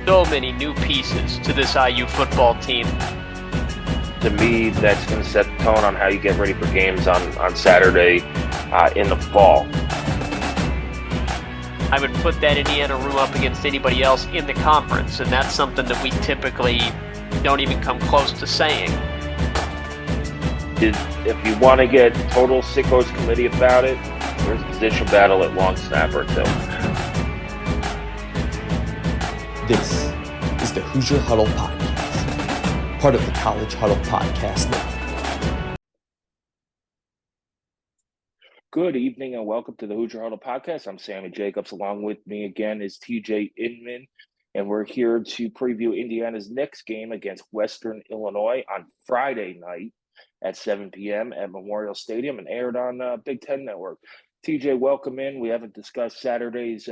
so many new pieces to this IU football team. To me, that's going to set the tone on how you get ready for games on Saturday in the fall. I would put that Indiana room up against anybody else in the conference, and that's something that we typically don't even come close to saying. If you want to get total sickos committee about it, there's a position battle at long snapper too. This is the Hoosier Huddle Podcast, part of the College Huddle Podcast Network. Good evening and welcome to the Hoosier Huddle Podcast. I'm Sammy Jacobs. Along with me again is T.J. Inman, and we're here to preview Indiana's next game against Western Illinois on Friday night at 7 p.m. at Memorial Stadium and aired on Big Ten Network. TJ, welcome in. We haven't discussed Saturday's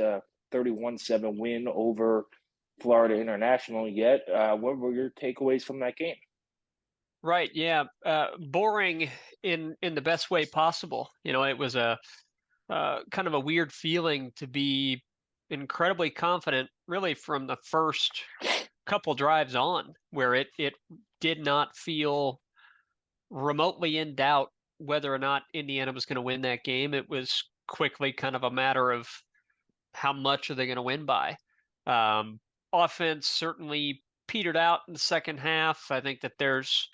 31-7 win over Florida International yet. What were your takeaways from that game? Right, yeah. Boring in the best way possible. You know, it was a kind of a weird feeling to be incredibly confident really from the first couple drives on, where it did not feel remotely in doubt whether or not Indiana was going to win that game. It was quickly kind of a matter of how much are they going to win by. Offense certainly petered out in the second half. I think that there's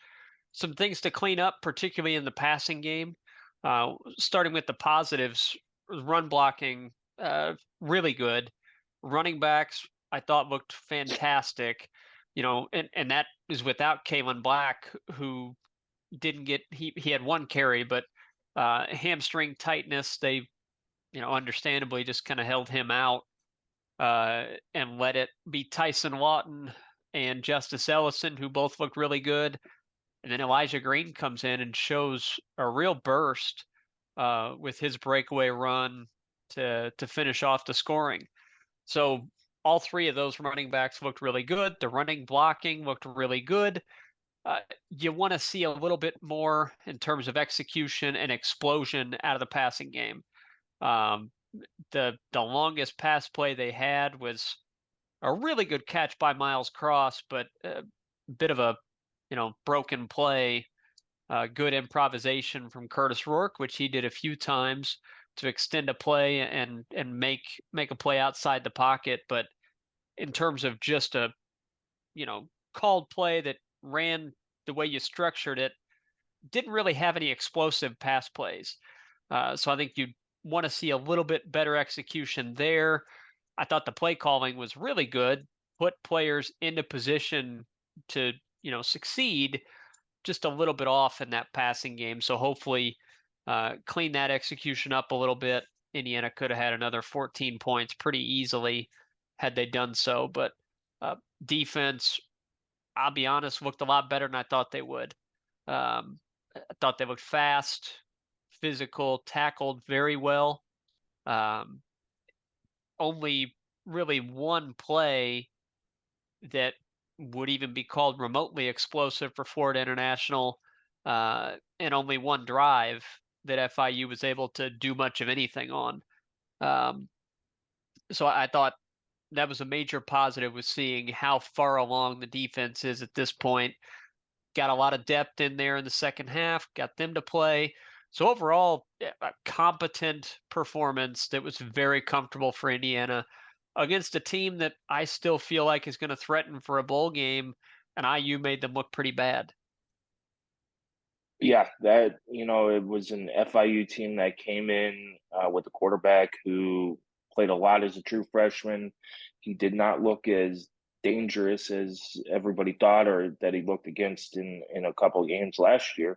some things to clean up, particularly in the passing game. Starting with the positives, run blocking, really good. Running backs, I thought looked fantastic. You know, and that is without Kalen Black, who didn't get he had one carry, but hamstring tightness, they understandably just kind of held him out and let it be Tyson Lawton and Justice Ellison, who both looked really good. And then Elijah Green comes in and shows a real burst with his breakaway run to finish off the scoring. So all three of those running backs looked really good. The running blocking looked really good. You want to see a little bit more in terms of execution and explosion out of the passing game. The longest pass play they had was a really good catch by Miles Cross, but a bit of a broken play. Good improvisation from Curtis Rourke, which he did a few times to extend a play and make a play outside the pocket. But in terms of just a called play that ran the way you structured it, didn't really have any explosive pass plays. So I think you want to see a little bit better execution there. I thought the play calling was really good, put players into position to, succeed, just a little bit off in that passing game. So hopefully clean that execution up a little bit. Indiana could have had another 14 points pretty easily had they done so. But defense, I'll be honest, looked a lot better than I thought they would. I thought they looked fast, physical, tackled very well. Only really one play that would even be called remotely explosive for Florida International, and only one drive that FIU was able to do much of anything on. So I thought that was a major positive, was seeing how far along the defense is at this point. Got a lot of depth in there in the second half, got them to play. So overall, a competent performance that was very comfortable for Indiana against a team that I still feel like is going to threaten for a bowl game, and IU made them look pretty bad. Yeah, that, it was an FIU team that came in with a quarterback who played a lot as a true freshman. He did not look as dangerous as everybody thought, or that he looked against in a couple of games last year.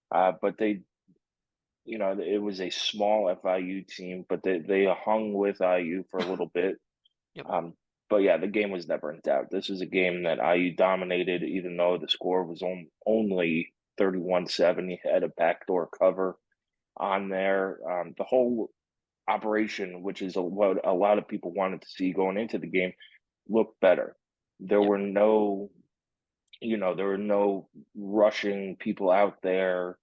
But they, it was a small FIU team, but they hung with IU for a little bit. Yep. But yeah, the game was never in doubt. This was a game that IU dominated, even though the score was only 31-7. He had a backdoor cover on there. The whole operation, which is what a lot of people wanted to see going into the game, looked better. There were no rushing people out there.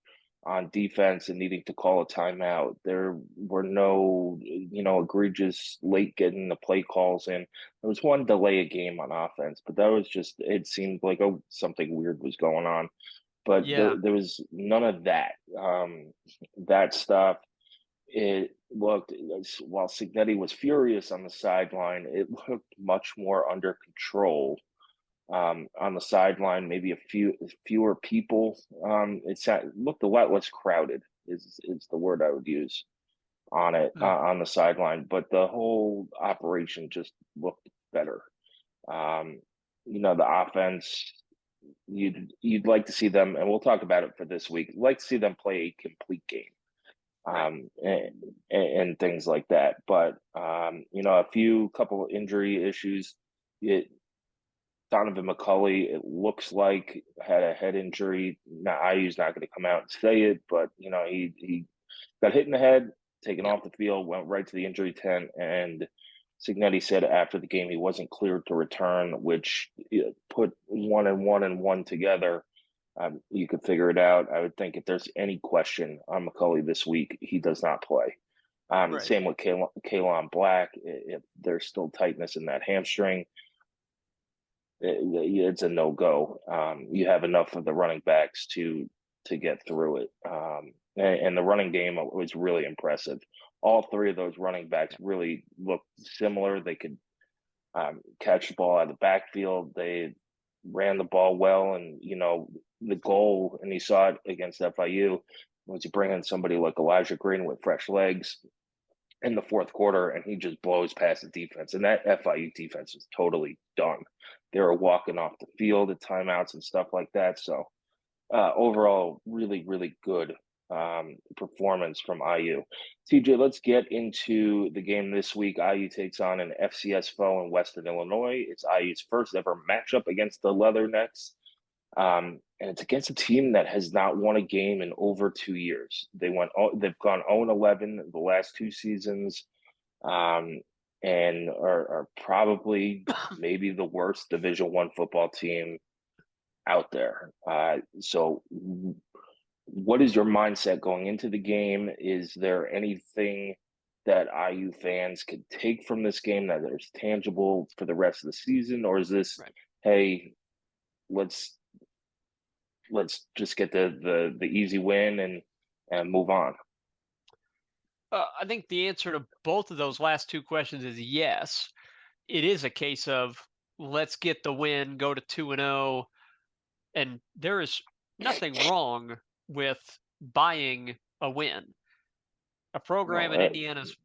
on defense and needing to call a timeout. There were no, egregious late getting the play calls in. There was one delay a game on offense, but that was just, it seemed like something weird was going on. But Yeah. there was none of that. That stuff, it looked, while Cignetti was furious on the sideline, it looked much more under control on the sideline, maybe fewer people. It looked a lot less crowded. Is the word I would use on it on the sideline, but the whole operation just looked better. The offense, you'd like to see them, and we'll talk about it for this week. You'd like to see them play a complete game. And things like that. But a couple of injury issues. Donovan McCulley, it looks like, had a head injury. Now, IU's not going to come out and say it, but he got hit in the head, taken off the field, went right to the injury tent, and Cignetti said after the game he wasn't cleared to return, which put one and one together. You could figure it out. I would think if there's any question on McCulley this week, he does not play. Same with Kalon Black. If there's still tightness in that hamstring, it's a no-go. You have enough of the running backs to get through it. And the running game was really impressive. All three of those running backs really looked similar. They could catch the ball out of the backfield. They ran the ball well, and the goal, and you saw it against FIU, was you bring in somebody like Elijah Green with fresh legs in the fourth quarter, and he just blows past the defense. And that FIU defense was totally done. They were walking off the field at timeouts and stuff like that. So overall, really, really good performance from IU. TJ, let's get into the game this week. IU takes on an FCS foe in Western Illinois. It's IU's first ever matchup against the Leathernecks. And it's against a team that has not won a game in over 2 years. They've gone 0-11 the last two seasons, and are probably maybe the worst Division I football team out there. So what is your mindset going into the game? Is there anything that IU fans could take from this game that is tangible for the rest of the season? Or is this, hey, let's just get the easy win and move on? I think the answer to both of those last two questions is yes. It is a case of let's get the win, go to 2-0, and there is nothing wrong with buying a win. A program in Indiana's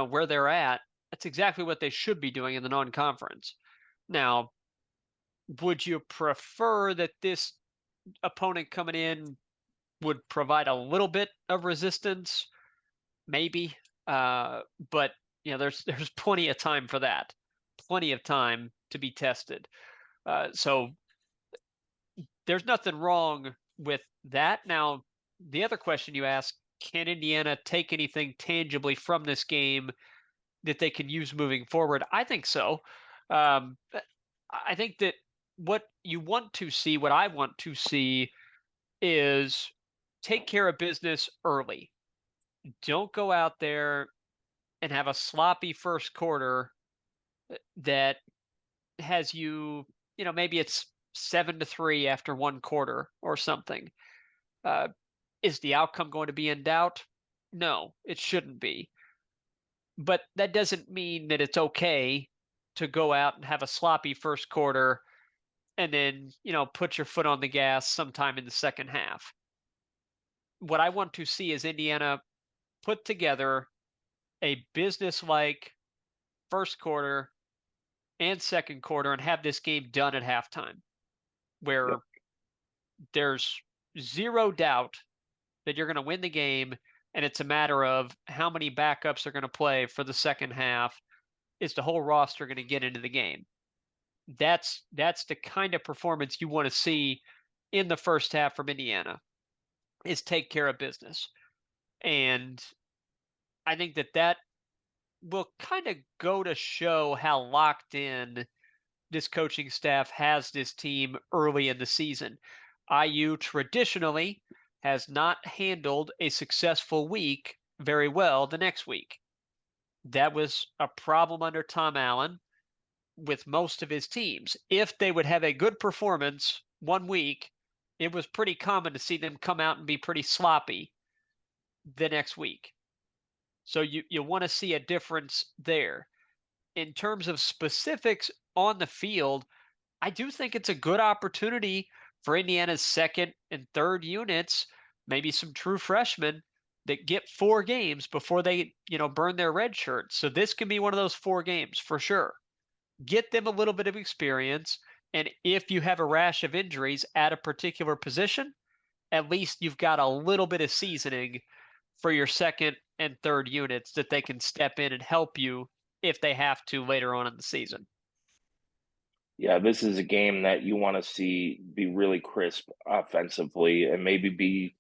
where they're at, that's exactly what they should be doing in the non-conference. Now, would you prefer that this opponent coming in would provide a little bit of resistance? Maybe. But there's plenty of time for that. Plenty of time to be tested. So there's nothing wrong with that. Now, the other question you ask, can Indiana take anything tangibly from this game that they can use moving forward? I think so. I think that what I want to see is take care of business early. Don't go out there and have a sloppy first quarter that has maybe it's 7-3 after one quarter or something. Is the outcome going to be in doubt? No, it shouldn't be. But that doesn't mean that it's okay to go out and have a sloppy first quarter and then, put your foot on the gas sometime in the second half. What I want to see is Indiana put together a business-like first quarter and second quarter and have this game done at halftime, where there's zero doubt that you're going to win the game, and it's a matter of how many backups are going to play for the second half. Is the whole roster going to get into the game? That's the kind of performance you want to see in the first half from Indiana, is take care of business. And I think that will kind of go to show how locked in this coaching staff has this team early in the season. IU traditionally has not handled a successful week very well the next week. That was a problem under Tom Allen with most of his teams. If they would have a good performance one week, it was pretty common to see them come out and be pretty sloppy the next week. So you want to see a difference there. In terms of specifics on the field, I do think it's a good opportunity for Indiana's second and third units, maybe some true freshmen that get 4 games before they, burn their red shirts. So this can be one of those 4 games for sure. Get them a little bit of experience, and if you have a rash of injuries at a particular position, at least you've got a little bit of seasoning for your second and third units that they can step in and help you if they have to later on in the season. Yeah, this is a game that you want to see be really crisp offensively and maybe be,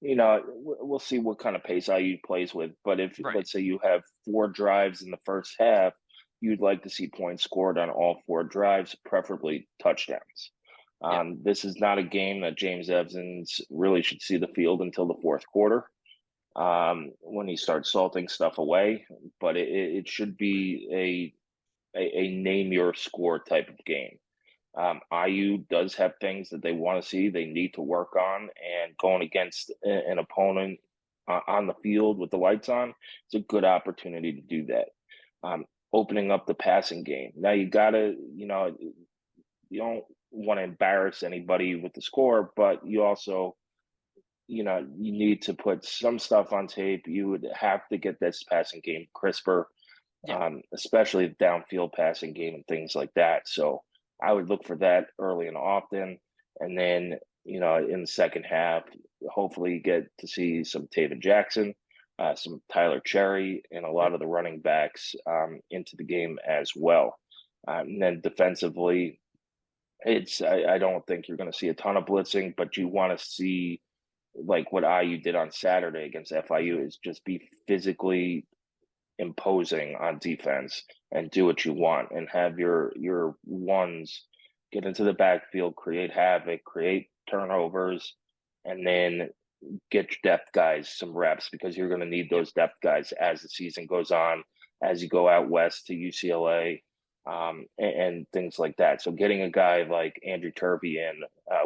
we'll see what kind of pace IU plays with. But if, Right. let's say, you have 4 drives in the first half, you'd like to see points scored on all 4 drives, preferably touchdowns. This is not a game that James Evans really should see the field until the fourth quarter when he starts salting stuff away. But it should be a name your score type of game. IU does have things that they want to see, they need to work on, and going against an opponent on the field with the lights on, it's a good opportunity to do that. Opening up the passing game. Now you gotta, you don't want to embarrass anybody with the score, but you also, you need to put some stuff on tape. You would have to get this passing game crisper. Especially the downfield passing game and things like that. So I would look for that early and often. And then, in the second half, hopefully you get to see some Taven Jackson, some Tyler Cherry, and a lot of the running backs into the game as well. And then defensively, I don't think you're going to see a ton of blitzing, but you want to see like what IU did on Saturday against FIU is just be physically imposing on defense and do what you want and have your ones get into the backfield, create havoc, create turnovers, and then get your depth guys some reps because you're going to need those depth guys as the season goes on, as you go out west to UCLA, and things like that. So getting a guy like Andrew Turvey in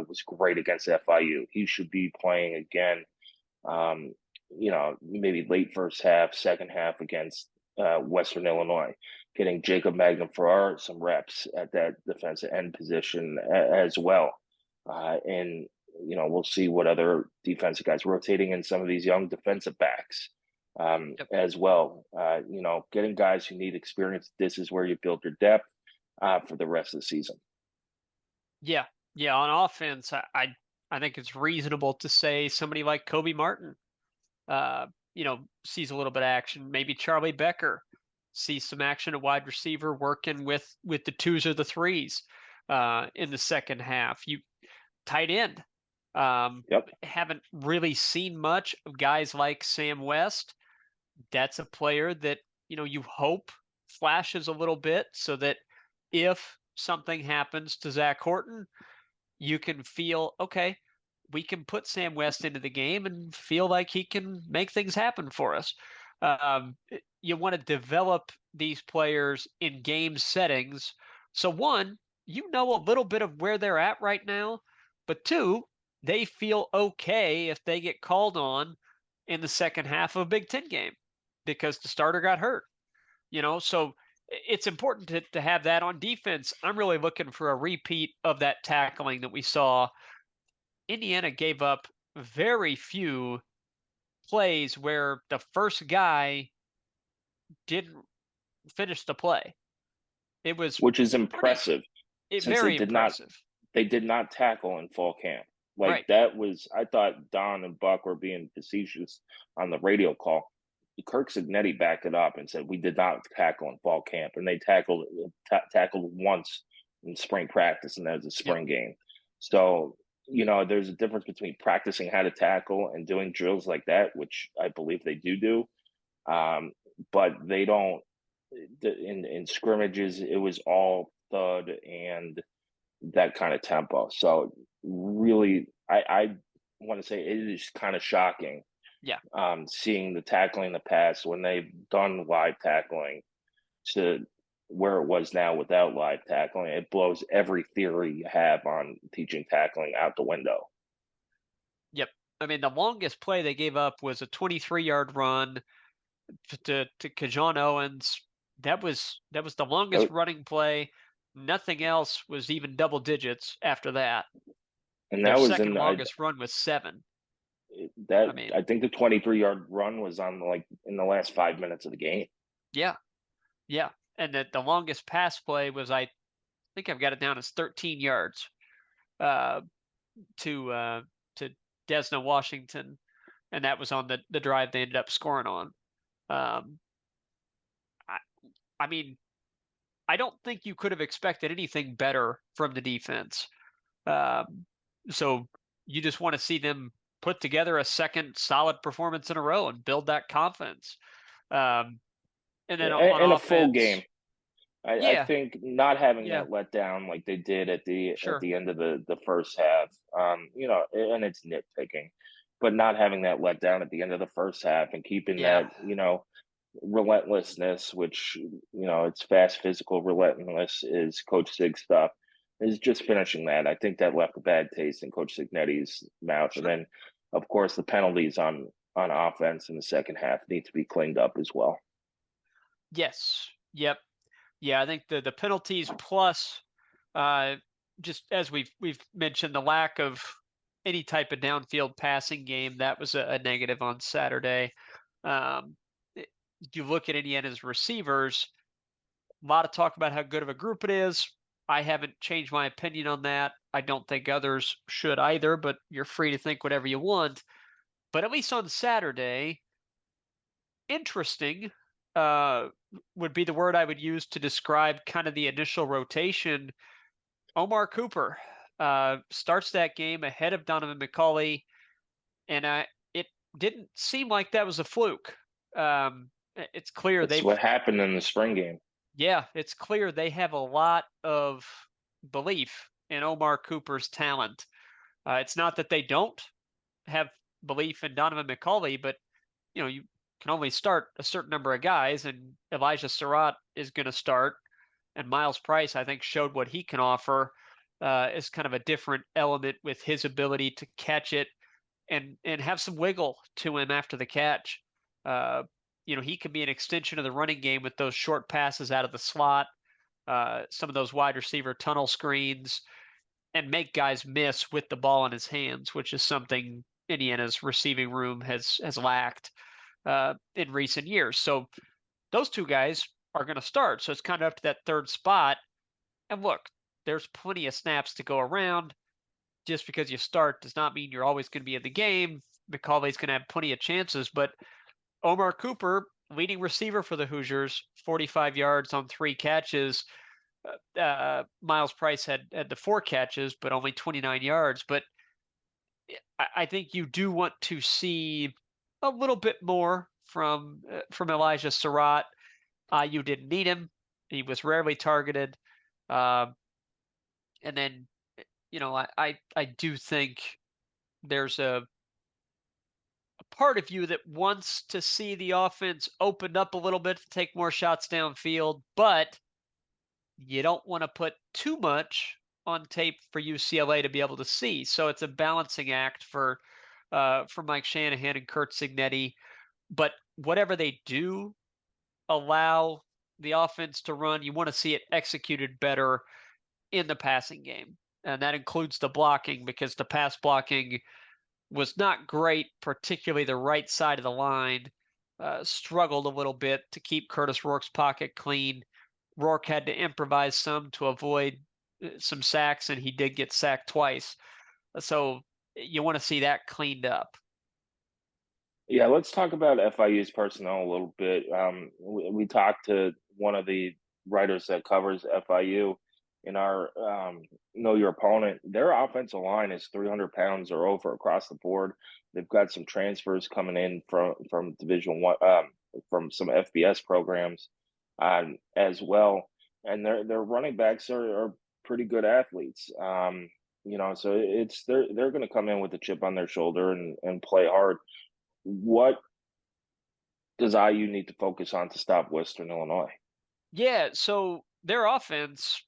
was great against FIU. He should be playing again maybe late first half, second half against Western Illinois, getting Jacob Magnum-Farrar some reps at that defensive end position as well. And, we'll see what other defensive guys rotating in some of these young defensive backs as well. Getting guys who need experience. This is where you build your depth for the rest of the season. Yeah. Yeah. On offense, I think it's reasonable to say somebody like Kobe Martin, sees a little bit of action. Maybe Charlie Becker sees some action at wide receiver working with the 2s or the 3s in the second half. You tight end. Haven't really seen much of guys like Sam West. That's a player that, you hope flashes a little bit so that if something happens to Zach Horton, you can feel, okay, we can put Sam West into the game and feel like he can make things happen for us. You want to develop these players in game settings. So one, a little bit of where they're at right now, but 2, they feel okay if they get called on in the second half of a Big Ten game because the starter got hurt. So it's important to have that on defense. I'm really looking for a repeat of that tackling that we saw. Indiana gave up very few plays where the first guy didn't finish the play. Which is impressive. Very impressive. They did not tackle in fall camp. That was, I thought Don and Buck were being facetious on the radio call. Kirk Signetti backed it up and said, we did not tackle in fall camp. And they tackled once in spring practice, and that was a spring game. So, there's a difference between practicing how to tackle and doing drills like that, which I believe they do. But they don't, in scrimmages, it was all thud and that kind of tempo. So really, I want to say it is kind of shocking. Yeah. Seeing the tackling in the past when they've done live tackling to where it was now without live tackling, it blows every theory you have on teaching tackling out the window. Yep. I mean, the longest play they gave up was a 23-yard run to Kajon Owens. That was the longest running play. Nothing else was even double digits after that. And Their that was second longest run was 7. I think the 23-yard run was on in the last 5 minutes of the game. Yeah. Yeah. And the longest pass play was, I think I've got it down as 13 yards to Desna Washington, and that was on the drive they ended up scoring on. I mean, I don't think you could have expected anything better from the defense. So you just want to see them put together a second solid performance in a row and build that confidence. And then on and offense, a full game. I think not having Yeah. that letdown like they did at the Sure. end of the first half, and it's nitpicking, but not having that letdown at the end of the first half and keeping Yeah. that, relentlessness, which, it's fast physical relentlessness is Coach Sig's stuff, is just finishing that. I think that left a bad taste in Coach Signetti's mouth. Sure. And then, of course, the penalties on offense in the second half need to be cleaned up as well. Yes. Yep. Yeah, I think the penalties plus just as we've mentioned, the lack of any type of downfield passing game, that was a negative on Saturday. You look at Indiana's receivers, a lot of talk about how good of a group it is. I haven't changed my opinion on that. I don't think others should either, but you're free to think whatever you want. But at least on Saturday, interesting would be the word I would use to describe kind of the initial rotation. Omar Cooper starts that game ahead of Donovan McCulley, and it didn't seem like that was a fluke. It's clear That's what happened in the spring game. Yeah, it's clear they have a lot of belief in Omar Cooper's talent. It's not that they don't have belief in Donovan McCulley, but you can only start a certain number of guys, and Elijah Surratt is going to start, and Miles Price, I think, showed what he can offer as kind of a different element with his ability to catch it and have some wiggle to him after the catch. He can be an extension of the running game with those short passes out of the slot, some of those wide receiver tunnel screens, and make guys miss with the ball in his hands, which is something Indiana's receiving room has lacked in recent years. So those two guys are going to start. So it's kind of up to that third spot. And look, there's plenty of snaps to go around. Just because you start does not mean you're always going to be in the game. McCauley's going to have plenty of chances, but Omar Cooper, leading receiver for the Hoosiers, 45 yards on 3 catches. Miles Price had the 4 catches, but only 29 yards. But I think you do want to see a little bit more from Elijah Surratt. You didn't need him; he was rarely targeted. And then, I do think there's a part of you that wants to see the offense opened up a little bit to take more shots downfield, but you don't want to put too much on tape for UCLA to be able to see. So it's a balancing act for Mike Shanahan and Kurt Signetti. But whatever they do allow the offense to run, you want to see it executed better in the passing game. And that includes the blocking, because the pass blocking was not great, particularly the right side of the line. Struggled a little bit to keep Curtis Rourke's pocket clean. Rourke had to improvise some to avoid some sacks, and he did get sacked twice. So you want to see that cleaned up. Yeah, let's talk about FIU's personnel a little bit. We talked to one of the writers that covers FIU in our Know Your Opponent. Their offensive line is 300 pounds or over across the board. They've got some transfers coming in from Division One, from some FBS programs as well, and their running backs are pretty good athletes. So they're going to come in with a chip on their shoulder and play hard. What does IU need to focus on to stop Western Illinois? Yeah, so their offense,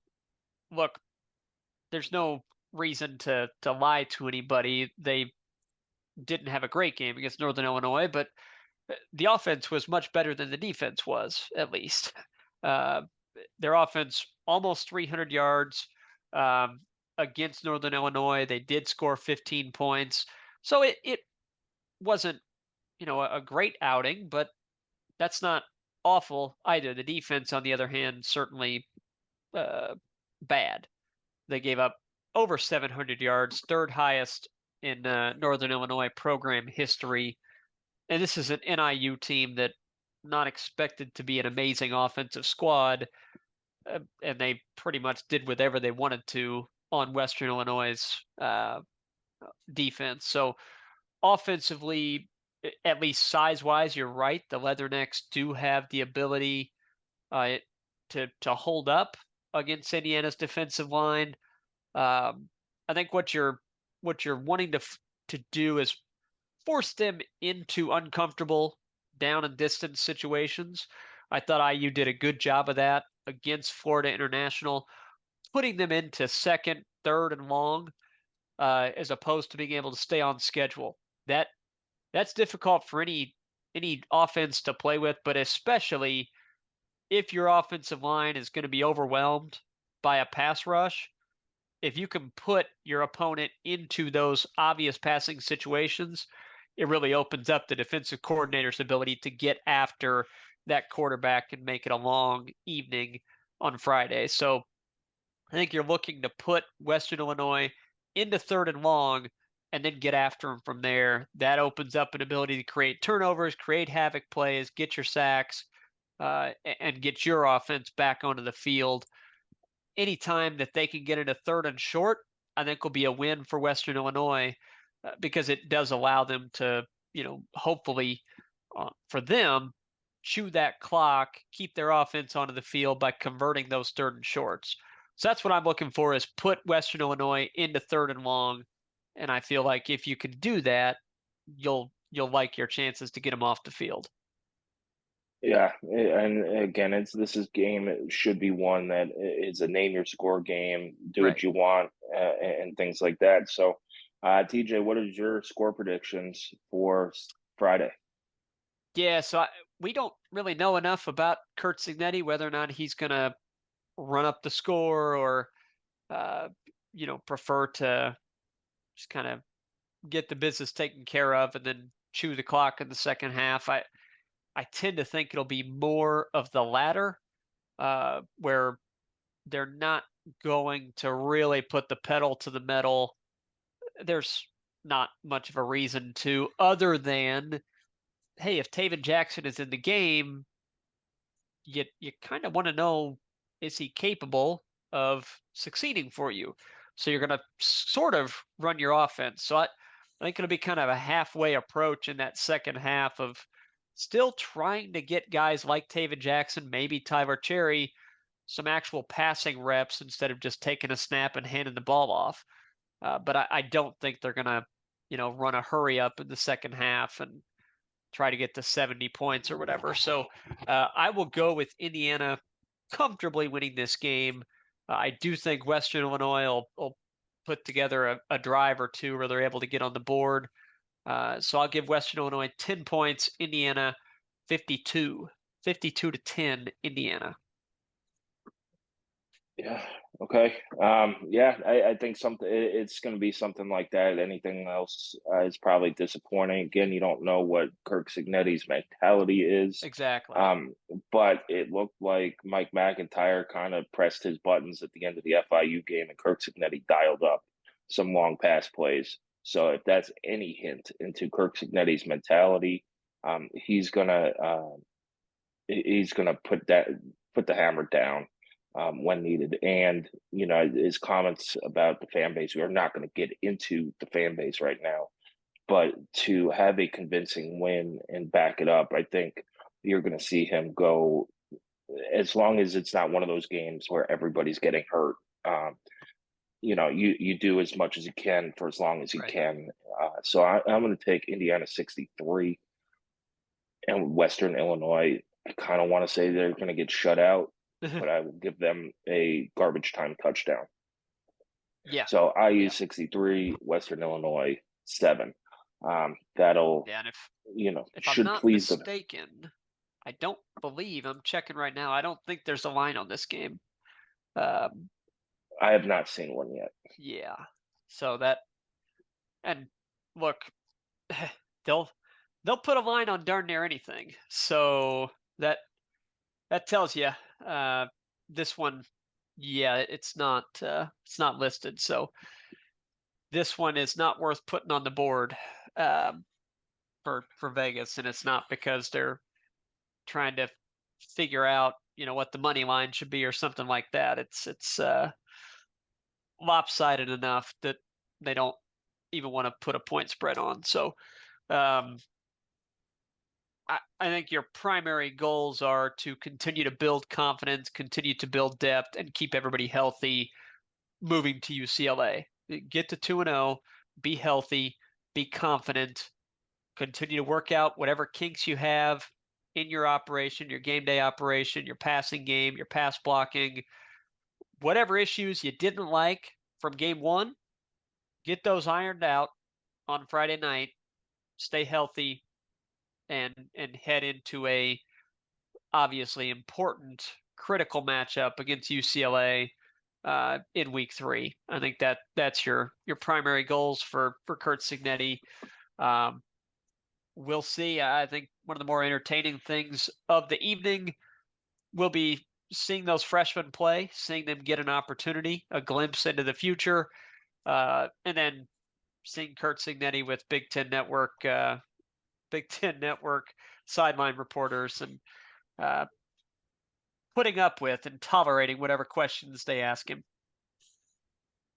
look, there's no reason to lie to anybody. They didn't have a great game against Northern Illinois, but the offense was much better than the defense was, at least. Uh, their offense almost 300 yards um, against Northern Illinois. They did score 15 points, so it wasn't a great outing, but that's not awful either. The defense, on the other hand, certainly bad. They gave up over 700 yards, third highest in Northern Illinois program history. And this is an NIU team that not expected to be an amazing offensive squad, and they pretty much did whatever they wanted to on Western Illinois' defense. So offensively, at least size-wise, you're right. The Leathernecks do have the ability uh, to hold up against Indiana's defensive line. I think what you're wanting to do is force them into uncomfortable down and distance situations. I thought IU did a good job of that against Florida International, putting them into second, third, and long, as opposed to being able to stay on schedule. That's difficult for any offense to play with, but especially if your offensive line is going to be overwhelmed by a pass rush. If you can put your opponent into those obvious passing situations, it really opens up the defensive coordinator's ability to get after that quarterback and make it a long evening on Friday. So I think you're looking to put Western Illinois into third and long and then get after them from there. That opens up an ability to create turnovers, create havoc plays, get your sacks, and get your offense back onto the field. Anytime that they can get into third and short, I think will be a win for Western Illinois, because it does allow them to, hopefully for them, chew that clock, keep their offense onto the field by converting those third and shorts. So that's what I'm looking for, is put Western Illinois into third and long. And I feel like if you can do that, you'll like your chances to get them off the field. Yeah, and again, this is game. It should be one that is a name your score game, do Right. what you want, and things like that. So, TJ, what is your score predictions for Friday? Yeah, so we don't really know enough about Curt Cignetti, whether or not he's going to run up the score or, uh, prefer to just kind of get the business taken care of and then chew the clock in the second half. I tend to think it'll be more of the latter, where they're not going to really put the pedal to the metal. There's not much of a reason to, other than, hey, if Taven Jackson is in the game, you kind of want to know, is he capable of succeeding for you? So you're going to sort of run your offense. So I think it'll be kind of a halfway approach in that second half of still trying to get guys like Taven Jackson, maybe Tyler Cherry, some actual passing reps instead of just taking a snap and handing the ball off. But I don't think they're going to, run a hurry up in the second half and try to get to 70 points or whatever. So I will go with Indiana comfortably winning this game. I do think Western Illinois will put together a drive or two where they're able to get on the board. So I'll give Western Illinois 10 points, Indiana 52 to 10, Indiana. Yeah. Okay. Yeah, I think it's going to be something like that. Anything else is probably disappointing. Again, you don't know what Kirk Cignetti's mentality is. Exactly. But it looked like Mike McIntyre kind of pressed his buttons at the end of the FIU game, and Kirk Cignetti dialed up some long pass plays. So if that's any hint into Kirk Cignetti's mentality, he's gonna put the hammer down when needed. And, his comments about the fan base, we are not going to get into the fan base right now, but to have a convincing win and back it up, I think you're going to see him go, as long as it's not one of those games where everybody's getting hurt. you do as much as you can for as long as you Right. can. So I'm going to take Indiana 63 and Western Illinois. I kind of want to say they're going to get shut out, but I will give them a garbage time touchdown. Yeah. So IU 63, Western Illinois 7. That'll, Yeah, and if I'm should not please them. mistaken, I don't believe, I'm checking right now, I don't think there's a line on this game. I have not seen one yet. Yeah. So that, and look, they'll put a line on darn near anything. So that tells you this one, yeah, it's not listed. So this one is not worth putting on the board for Vegas, and it's not because they're trying to figure out what the money line should be or something like that. It's lopsided enough that they don't even want to put a point spread on. So I think your primary goals are to continue to build confidence, continue to build depth, and keep everybody healthy moving to UCLA. Get to 2-0, be healthy, be confident, continue to work out whatever kinks you have in your operation, your game day operation, your passing game, your pass blocking, whatever issues you didn't like from game one, get those ironed out on Friday night, stay healthy, and head into a obviously important, critical matchup against UCLA in week 3. I think that's your primary goals for Curt Cignetti. We'll see. I think one of the more entertaining things of the evening will be seeing those freshmen play, seeing them get an opportunity, a glimpse into the future, and then seeing Curt Cignetti with Big Ten Network sideline reporters and putting up with and tolerating whatever questions they ask him.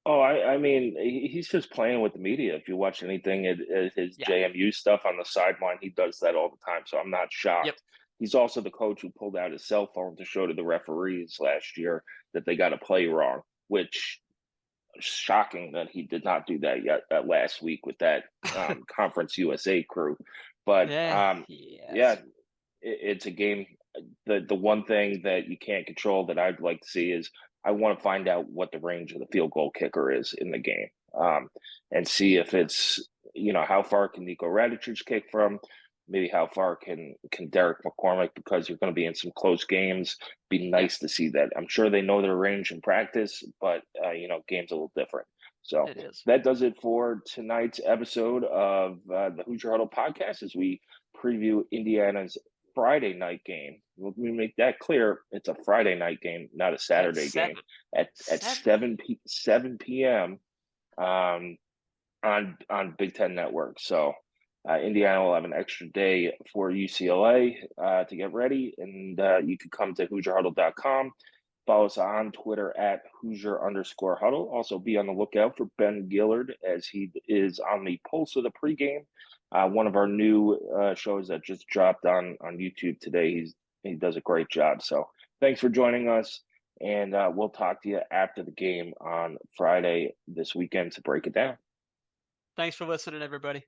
Oh, I mean, he's just playing with the media. If you watch anything at his JMU stuff on the sideline, he does that all the time. So I'm not shocked. Yep. He's also the coach who pulled out his cell phone to show to the referees last year that they got to play wrong, which is shocking that he did not do that yet last week with that Conference USA crew. But it's a game. The one thing that you can't control that I'd like to see is I want to find out what the range of the field goal kicker is in the game, and see if it's how far can Nico Radicich kick from, maybe how far can Derek McCormick, because you're going to be in some close games. Be nice to see that. I'm sure they know their range in practice, but game's a little different. So that does it for tonight's episode of the Hoosier Huddle podcast as we preview Indiana's Friday night game. Let me make that clear. It's a Friday night game, not a Saturday game at 7 p.m. On Big Ten Network. So Indiana will have an extra day for UCLA to get ready, and you can come to HoosierHuddle.com. Follow us on Twitter at Hoosier_Huddle. Also, be on the lookout for Ben Gillard as he is on the pulse of the pregame. One of our new shows that just dropped on YouTube today. He does a great job. So thanks for joining us, and we'll talk to you after the game on Friday this weekend to break it down. Thanks for listening, everybody.